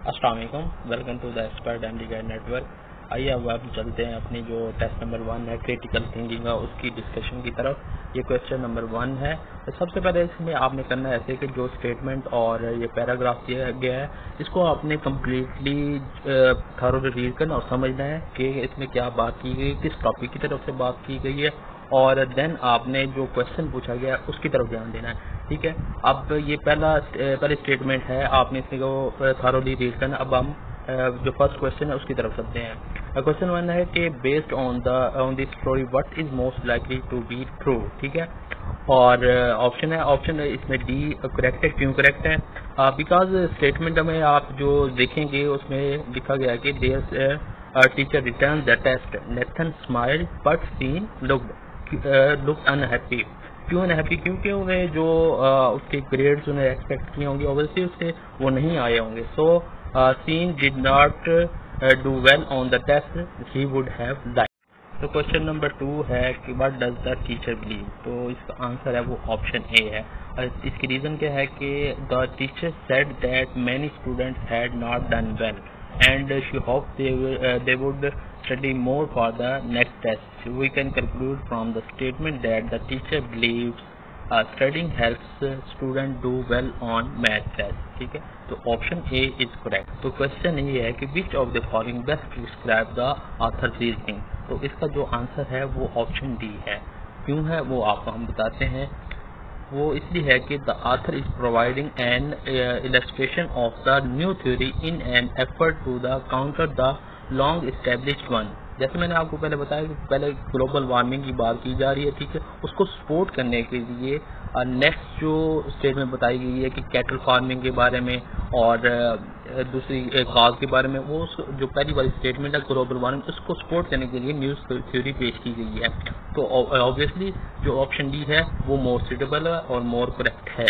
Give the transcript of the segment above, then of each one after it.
अस्सलाम वालेकुम, welcome to the expert MD guide network. आइए अब हम चलते हैं अपनी जो टेस्ट नंबर 1 है क्रिटिकल थिंकिंग का, उसकी डिस्कशन की तरफ। ये क्वेश्चन नंबर 1 है। सबसे पहले इसमें आपने करना है ऐसे कि जो स्टेटमेंट और ये पैराग्राफ दिया गया है इसको आपने कम्प्लीटली थॉरोली रीड करना और समझना है कि इसमें क्या बात की गई, किस टॉपिक की तरफ से बात की गई है, और देन आपने जो क्वेश्चन पूछा गया उसकी तरफ ध्यान देना है। ठीक है, अब ये पहले स्टेटमेंट है, आपने इसको थॉरोली रीड करना। अब हम जो फर्स्ट क्वेश्चन है उसकी तरफ चलते हैं। क्वेश्चन 1 है कि based on this story what is most likely to be true. ठीक है, और ऑप्शन है इसमें डी करेक्ट है। क्यों करेक्ट है? बिकॉज स्टेटमेंट में आप जो देखेंगे उसमें लिखा गया है कि their teacher return the test, Nathan smile but Sean look unhappy. क्यों अनहैप्पी? क्योंकि उन्हें जो उसके ग्रेड्स उन्हें एक्सपेक्ट किए होंगे ऑब्वियसली उससे वो नहीं आए होंगे। So Sean did not do well on the test, he would have like. तो क्वेश्चन नंबर 2 है कि what does the teacher believe. तो इसका आंसर है वो ऑप्शन ए है। इसकी रीजन क्या है कि the teacher said that many students had not done well and she hoped they would study more for the next test. We can conclude from the statement that the teacher believes studying helps student do well on math test. ठीक है, तो option A is correct. तो question ये है कि which of the following best describe the author reasoning. तो इसका जो आंसर है वो ऑप्शन डी है। क्यों है वो आपको हम बताते हैं। वो इसलिए है कि the author is providing an illustration of the new theory in an effort to the counter the long established one. जैसे मैंने आपको पहले बताया कि पहले ग्लोबल वार्मिंग की बात की जा रही है, ठीक है, उसको सपोर्ट करने के लिए नेक्स्ट जो स्टेटमेंट बताई गई है कि कैटल फार्मिंग के बारे में और दूसरी काज के बारे में, वो जो पहली वाली स्टेटमेंट है ग्लोबल वार्मिंग, उसको सपोर्ट करने के लिए न्यूज़ थ्योरी पेश की गई है। तो ऑब्वियसली जो ऑप्शन डी है वो मोर सुटेबल है और मोर करेक्ट है।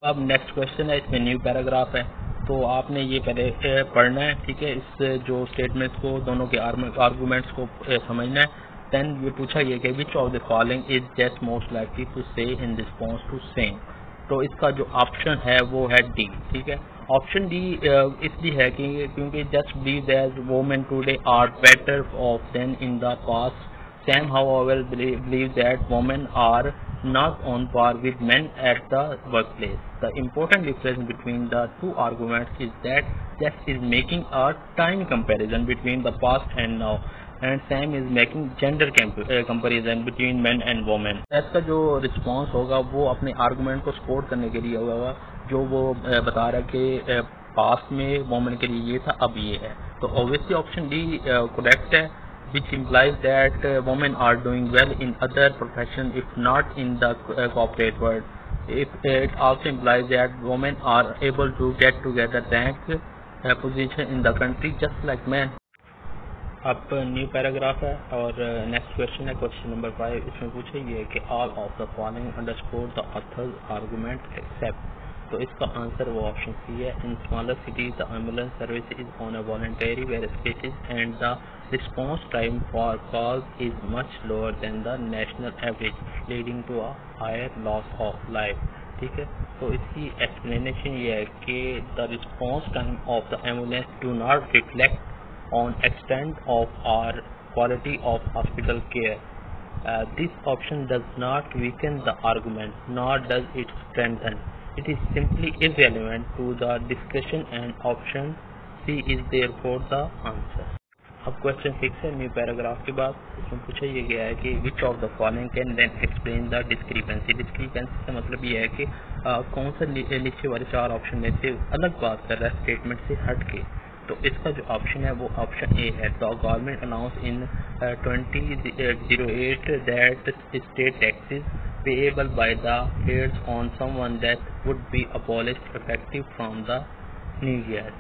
अब नेक्स्ट क्वेश्चन है, इसमें न्यू पैराग्राफ है, तो आपने ये पहले पढ़ना है। ठीक है, इस जो स्टेटमेंट्स को, दोनों के आर्गूमेंट्स को समझना है। देन ये पूछा गया कि which of the following is just most likely to say in response to same. तो इसका जो ऑप्शन है वो है डी। ठीक है, ऑप्शन डी इसलिए है कि क्योंकि just believe that women today are better off than in the past. Sam, however, believes that women are not on par with men at the workplace. The important difference between the two arguments is that Jeff is making a time comparison between the past and now, and Sam is making gender comparison between men and women. इसका जो response होगा वो अपने argument को support करने के लिए होगा, जो वो बता रहा है कि पास्ट में वोमेन के लिए ये था, अब ये है। तो ऑब्वियसली ऑप्शन डी करेक्ट है, which implies that women are doing well in other professions if not in the corporate world. It also implies that women are able to get together rank position in the country just like men. अब new paragraph है और next question है question number 5। इसमें पूछा गया है कि all of the following underscore the author's argument except. तो इसका आंसर वो ऑप्शन सी है। In smaller cities the ambulance service is on a voluntary basis and the response time for calls is much lower than the national average leading to a higher loss of life. ठीक है, तो इसकी explanation ये है कि the response time of the ambulance do not reflect on extent of or quality of hospital care. This option does not weaken the argument, nor does it strengthen. It is simply irrelevant to the discussion and option C is therefore the answer. अब question 6 है new paragraph के बाद। इसमें पूछा ये गया है कि which of the following can then explain the discrepancy. Discrepancy का मतलब ये है कि कौन सा नीचे वाले 4 ऑप्शन में से अलग बात कर रहा है स्टेटमेंट से हट के। तो इसका जो ऑप्शन है वो ऑप्शन ए है। The government announce in 2008 that state taxes payable by the heads on someone that would be abolished effective from the new year.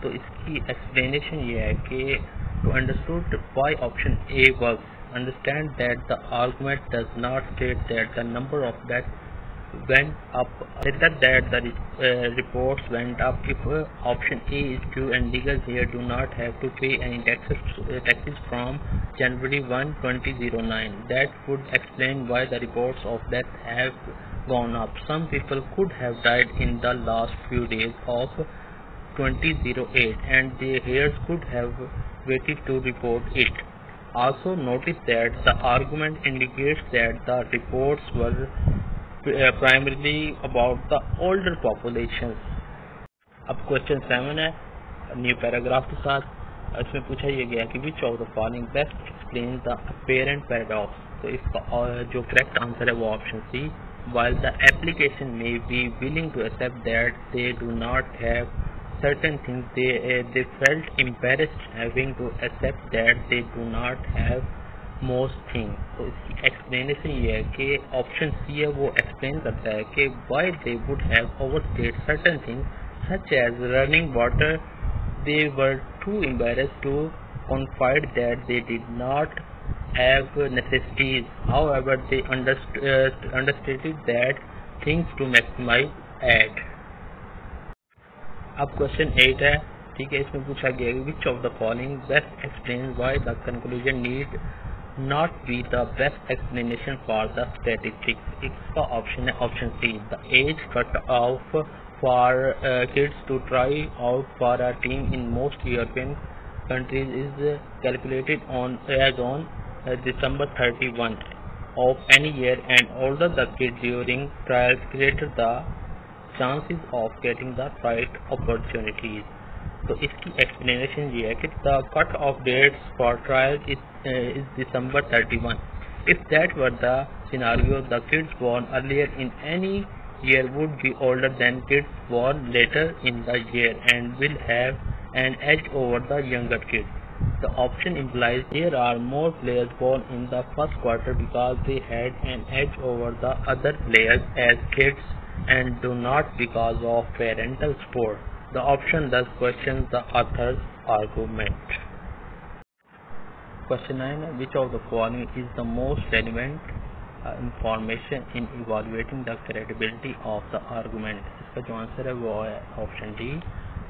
तो इसकी एक्सप्लेनेशन ये है कि to understood why option A works, understand that the argument does not state that the number of that went up, rather that the reports went up. If option A is true and legal here do not have to pay any taxes from January 1, 2009, that would explain why the reports of death have gone up. Some people could have died in the last few days of 2008 and the heirs could have waited to report it. Also notice that the argument indicates that the reports were primarily about the older populations. अब question 7 है new paragraph के साथ. इसमें पूछा यह गया कि which of the following best explain the apparent paradox. तो इसका जो करेक्ट आंसर है वो option C. While the application may be willing to accept that they do not have certain things, they felt embarrassed having to accept that they do not have most things. तो इसकी explanation ये है कि option C है वो explain करता है कि why they would have overstayed certain things such as running water. They were too embarrassed to confide that they did not have necessities. However, they understated that things to maximize add. अब question 8 है. ठीक है, इसमें पूछा गया है which of the following best explains why the conclusion need not be the best explanation for the statistics. इसका option है option C. The age cut off for kids to try out for a team in most European countries is calculated on December 31 of any year, and older the kid during trials, greater the chances of getting the right opportunities. तो इसकी explanation ये है कि the cut off dates for trials is December 31. If that were the scenario, the kids born earlier in any year would be older than kids born later in the year and will have an edge over the younger kids. The option implies there are more players born in the first quarter because they had an edge over the other players as kids and do not because of parental support. The option thus questions the author's argument. Question 9. Which of the following is the most relevant information in evaluating the credibility of the argument? इसका जो answer है वो है option D.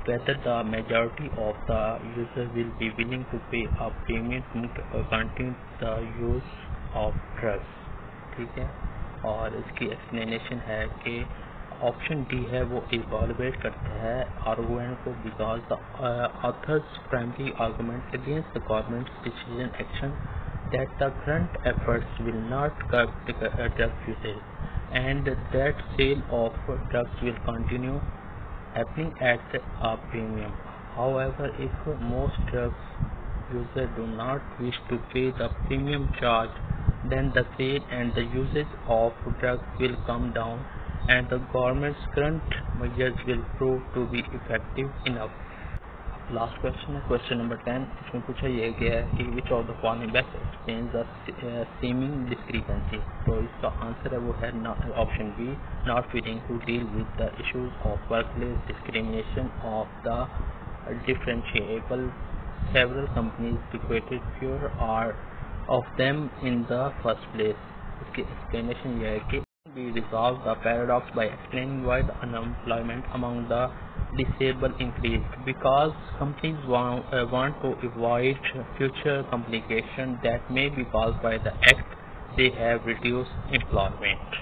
Whether the majority of the users will be willing to pay a premium to continue the use of drugs. ठीक है, और इसकी explanation है कि ऑप्शन डी है वो इवैल्यूएट करता है आर्गुमेंट को because the author's primary argument against the governments decision action that the current efforts will not curb drug usage and that sale of drugs will continue happening at a premium. However, if most drugs users do not wish to pay the premium charge, then the sale and the usage of drugs will come down and the government's current measures will prove to be effective enough. Last question है question number 10. इसमें पूछा यह गया है कि which of the following best explains the seeming discrepancy. तो इसका answer है वो है option B. Not willing to deal with the issues of workplace discrimination of the differentiable several companies requested fewer are of them in the first place. इसकी explanation यह है कि we resolve the paradox by explaining why the unemployment among the disabled increased because companies want to avoid future complications that may be caused by the act. They have reduced employment.